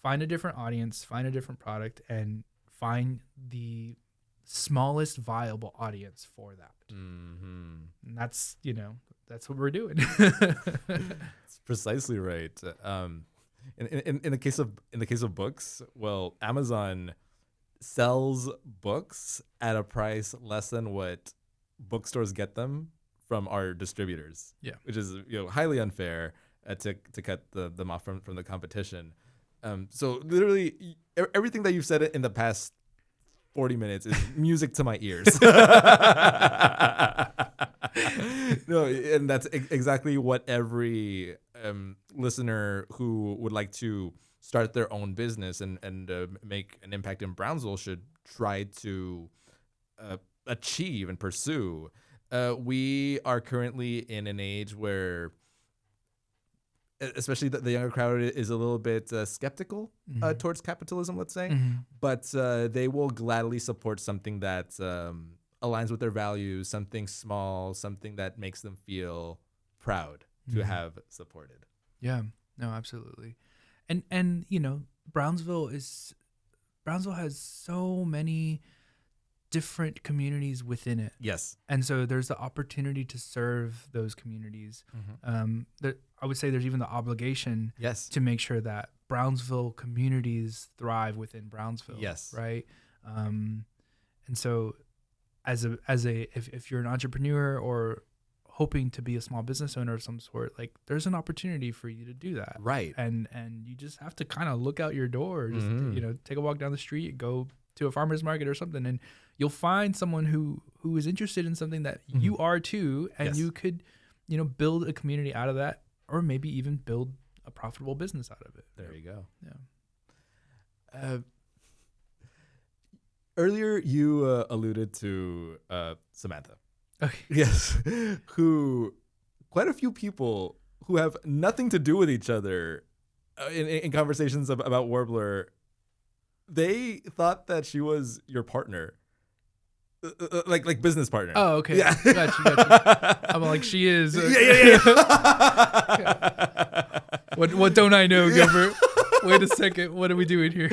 find a different audience, find a different product, and find the smallest viable audience for that. And that's what we're doing. That's precisely right. In the case of books, well, Amazon sells books at a price less than what bookstores get them from our distributors. Yeah, which is highly unfair to cut them off from the competition. So literally everything that you've said in the past 40 minutes is music to my ears. No, and that's exactly what every listener who would like to start their own business and make an impact in Brownsville should try to achieve and pursue. We are currently in an age where, especially the younger crowd, is a little bit skeptical towards capitalism, let's say, but they will gladly support something that aligns with their values, something small, something that makes them feel proud to have supported. Yeah, no, absolutely. And Brownsville has so many different communities within it. Yes. And so there's the opportunity to serve those communities. I would say there's even the obligation Yes. to make sure that Brownsville communities thrive within Brownsville. Yes. Right. And so if you're an entrepreneur or hoping to be a small business owner of some sort, like there's an opportunity for you to do that. Right. And you just have to kind of look out your door, just, take a walk down the street, go to a farmer's market or something, and you'll find someone who is interested in something that you are too, and you could, build a community out of that, or maybe even build a profitable business out of it. There you go. Yeah. Earlier, you alluded to Samantha. Okay. Yes. Who, quite a few people who have nothing to do with each other in conversations about Warbler, they thought that she was your partner. Like business partner. Oh, okay. Yeah. Gotcha. I'm like, she is. Yeah. What don't I know, Gilbert? Wait a second. What are we doing here?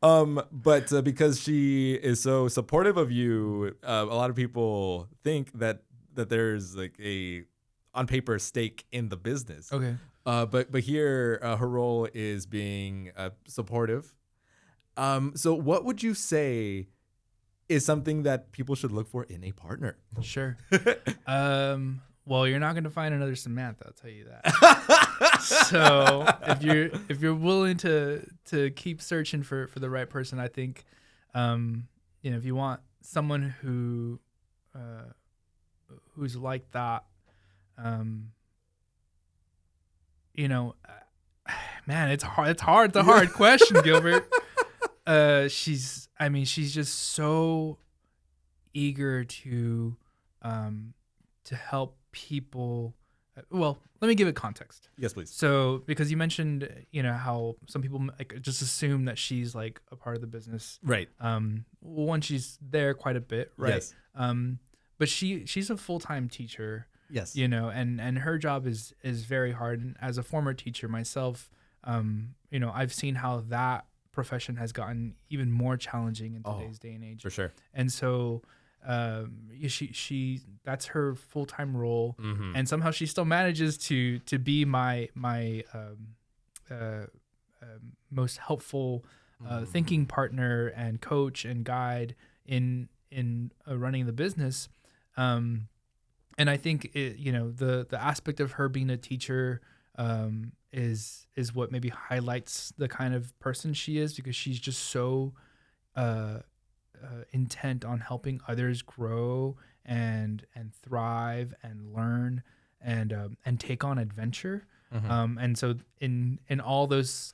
But because she is so supportive of you, a lot of people think that there's like a on paper stake in the business. Okay. But here her role is being supportive. So what would you say is something that people should look for in a partner? Sure. Well, you're not going to find another Samantha, I'll tell you that. So if you're willing to keep searching for the right person, I think, if you want someone who's like that, man, it's hard. It's a hard question, Gilbert. She's just so eager to help people. Well, let me give it context. Yes, please. So, because you mentioned, how some people just assume that she's like a part of the business. Right. One, she's there quite a bit, right? Yes. But she's a full-time teacher. Yes. And her job is very hard. And as a former teacher myself, I've seen how that profession has gotten even more challenging in today's day and age. For sure. And so she that's her full-time role, and somehow she still manages to be my most helpful thinking partner and coach and guide in running the business. And I think the aspect of her being a teacher is what maybe highlights the kind of person she is, because she's just so intent on helping others grow and thrive and learn and take on adventure. And so in all those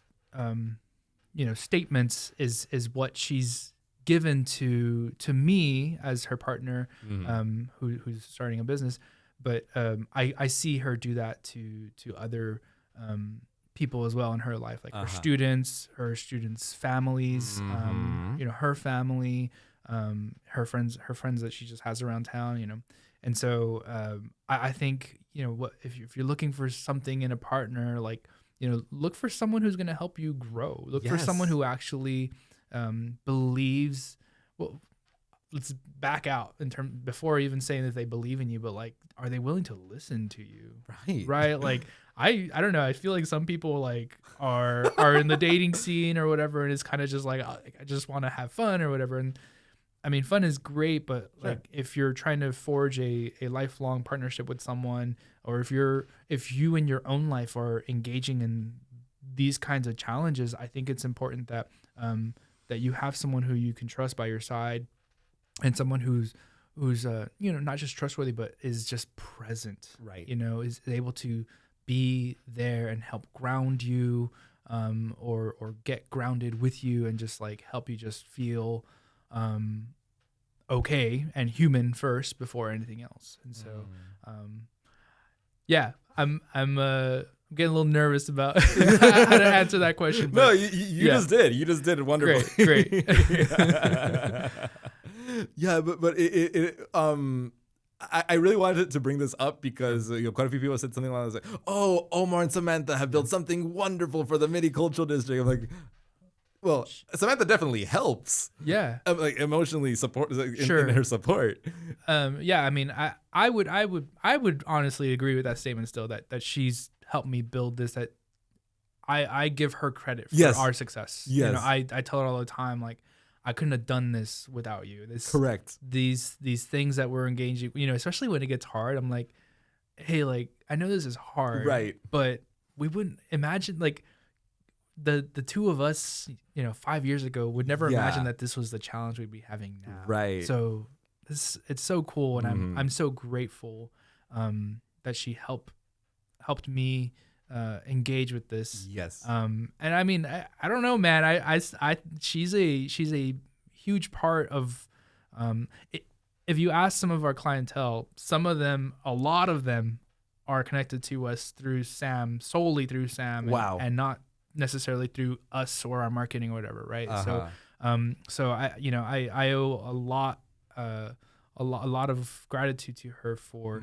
statements is what she's given to me as her partner, who's starting a business. But I see her do that to other people as well in her life, like her students' families, her family, her friends that she just has around town, And so I think, if you're looking for something in a partner, like, look for someone who's going to help you grow. Look for someone who actually believes. Well, let's back out before even saying that they believe in you, but like, are they willing to listen to you? Right. Like, I don't know. I feel like some people like are in the dating scene or whatever, and it's kind of just like, I just want to have fun or whatever. And I mean, fun is great, but like, if you're trying to forge a lifelong partnership with someone, or if you in your own life are engaging in these kinds of challenges, I think it's important that you have someone who you can trust by your side, and someone who's not just trustworthy, but is just present, right? Is able to be there and help ground you, or get grounded with you, and just like help you just feel okay and human first before anything else. And so, I'm getting a little nervous about how to answer that question. No, you just did. You just did it wonderfully. Great. Yeah, but I really wanted to bring this up because quite a few people said something along the lines like, "Oh, Omar and Samantha have built something wonderful for the Miti Cultural District." I'm like, Well, Samantha definitely helps. Yeah. Like emotionally support Sure. in her support. Yeah, I mean, I would honestly agree with that statement still, that she's helped me build this, that I give her credit for Yes. our success. Yes. You know, I tell her all the time, like, I couldn't have done this without you. Correct. These things that we're engaging, you know, especially when it gets hard, I'm like, hey, like, I know this is hard, Right. but we wouldn't imagine, like, the two of us, you know, 5 years ago would never imagine that this was the challenge we'd be having now. Right. So it's so cool, and I'm so grateful that she helped me engage with this. Yes. And I mean, I don't know, man. She's a huge part of if you ask some of our clientele, a lot of them are connected to us through Sam, solely through Sam. Wow. And not necessarily through us or our marketing or whatever. Right. Uh-huh. So I owe a lot of gratitude to her for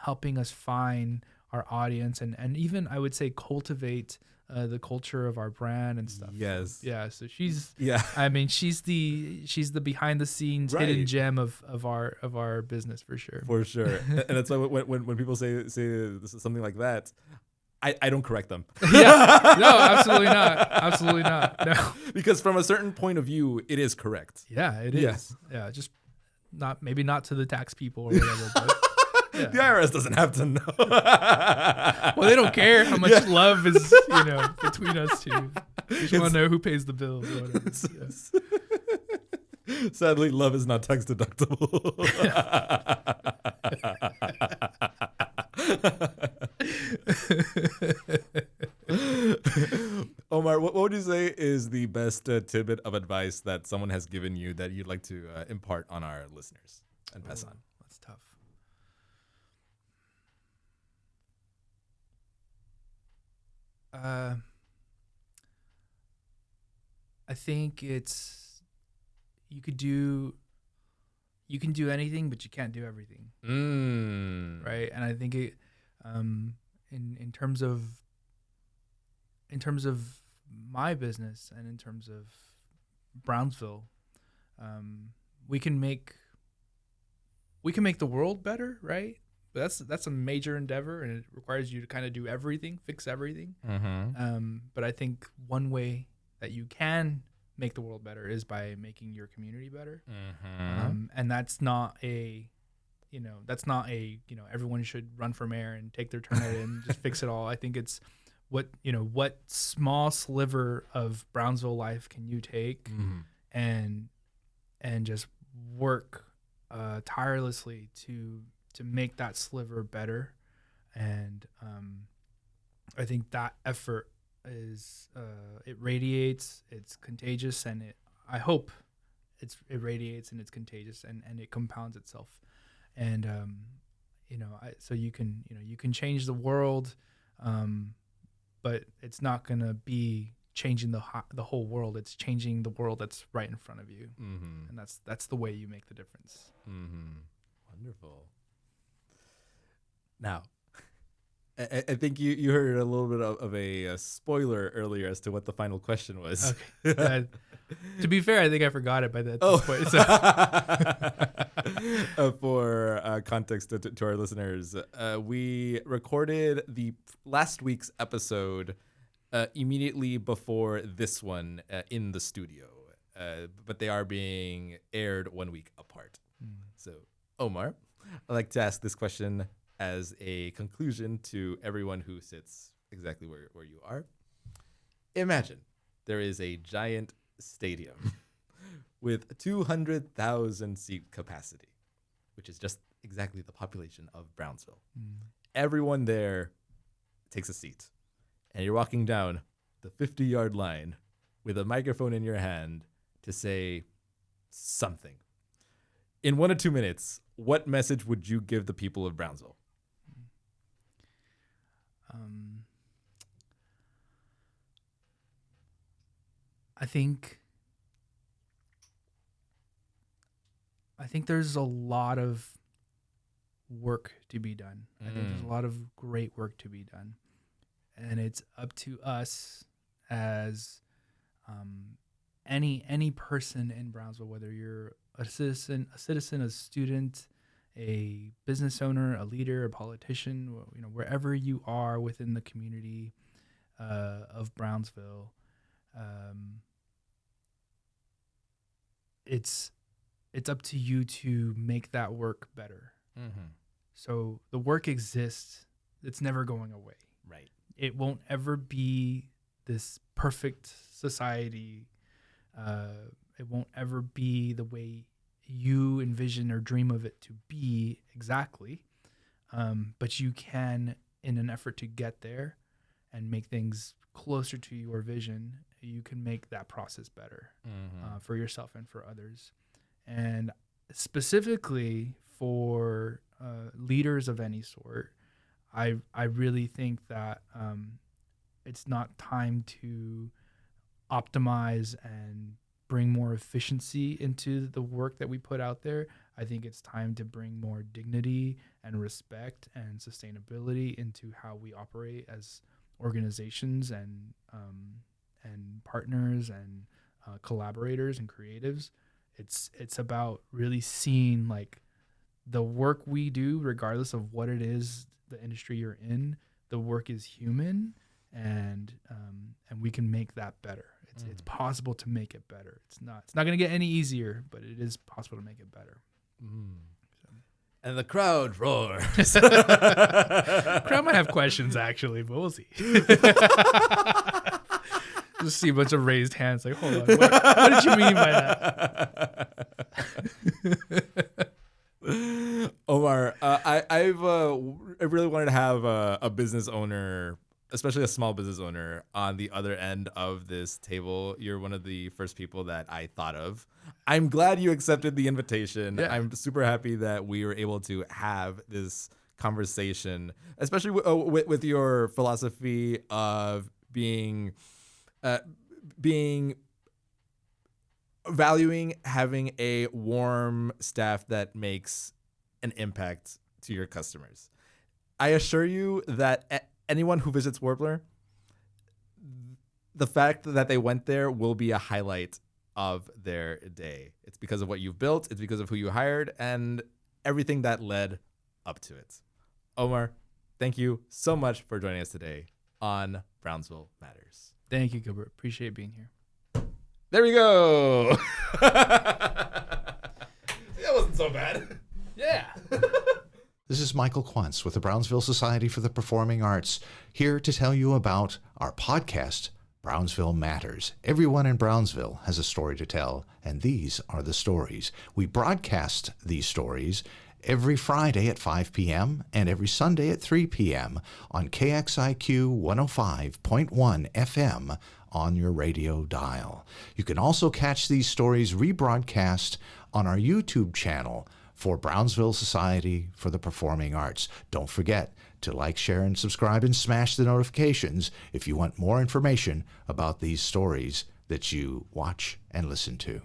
helping us find our audience and even, I would say, cultivate the culture of our brand and stuff. Yes. Yeah. So she's the behind the scenes hidden gem of our business for sure. For sure. And that's why when people say this is something like that, I don't correct them. Yeah. No, absolutely not. Absolutely not. No. Because from a certain point of view, it is correct. Yeah, it is. Yes. Yeah. Just maybe not to the tax people or whatever, but yeah. The IRS doesn't have to know. Well, they don't care how much love is, between us two. They just want to know who pays the bills or whatever. Yeah. Sadly, love is not tax deductible. Omar, what would you say is the best tidbit of advice that someone has given you that you'd like to impart on our listeners and pass on? That's tough. I think it's you can do anything, but you can't do everything. Right? And I think it in terms of my business and in terms of Brownsville, we can make the world better, right? But that's a major endeavor, and it requires you to kind of do everything, fix everything. But I think one way that you can make the world better is by making your community better. And that's not everyone should run for mayor and take their turn at it and just fix it all. I think it's what small sliver of Brownsville life can you take and just work tirelessly to make that sliver better. And I think that effort is it radiates, it's contagious, and I hope it radiates and it's contagious and it compounds itself. And so you can change the world, but it's not gonna be changing the whole world. It's changing the world that's right in front of you, and that's the way you make the difference. Wonderful. Now, I think you heard a little bit of a spoiler earlier as to what the final question was. Okay. To be fair, I think I forgot it by this point. So. For context to our listeners, we recorded the last week's episode immediately before this one in the studio, but they are being aired 1 week apart. So, Omar, I'd like to ask this question as a conclusion to everyone who sits exactly where you are. Imagine there is a giant stadium with 200,000 seat capacity, which is just exactly the population of Brownsville. Everyone there takes a seat, and you're walking down the 50-yard line with a microphone in your hand to say something. In 1 or 2 minutes, what message would you give the people of Brownsville? I think there's a lot of work to be done. I think there's a lot of great work to be done, and it's up to us as any person in Brownsville, whether you're a citizen, a student, a business owner, a leader, a politician, wherever you are within the community of Brownsville, it's up to you to make that work better. Mm-hmm. So the work exists. It's never going away. Right. It won't ever be this perfect society. It won't ever be the way you envision or dream of it to be exactly. But you can, in an effort to get there and make things closer to your vision, you can make that process better for yourself and for others. And specifically for leaders of any sort, I really think that it's not time to optimize and bring more efficiency into the work that we put out there. I think it's time to bring more dignity and respect and sustainability into how we operate as organizations and partners and collaborators and creatives. It's about really seeing like the work we do, regardless of what it is, the industry you're in, the work is human, and we can make that better. It's possible to make it better. It's not going to get any easier, but it is possible to make it better. So. And the crowd roars. Crowd might have questions actually, but we'll see. Just see a bunch of raised hands. Like, hold on, what did you mean by that? Omar, I really wanted to have a business owner, especially a small business owner, on the other end of this table. You're one of the first people that I thought of. I'm glad you accepted the invitation. Yeah. I'm super happy that we were able to have this conversation, especially with your philosophy of valuing having a warm staff that makes an impact to your customers. I assure you that anyone who visits Warbler, the fact that they went there will be a highlight of their day. It's because of what you've built. It's because of who you hired and everything that led up to it. Omar, thank you so much for joining us today on Brownsville Matters. Thank you, Gilbert. Appreciate being here. There we go. That wasn't so bad. Yeah. This is Michael Quantz with the Brownsville Society for the Performing Arts, here to tell you about our podcast, Brownsville Matters. Everyone in Brownsville has a story to tell, and these are the stories. We broadcast these stories every Friday at 5 p.m. and every Sunday at 3 p.m. on KXIQ 105.1 FM on your radio dial. You can also catch these stories rebroadcast on our YouTube channel for Brownsville Society for the Performing Arts. Don't forget to like, share, and subscribe and smash the notifications if you want more information about these stories that you watch and listen to.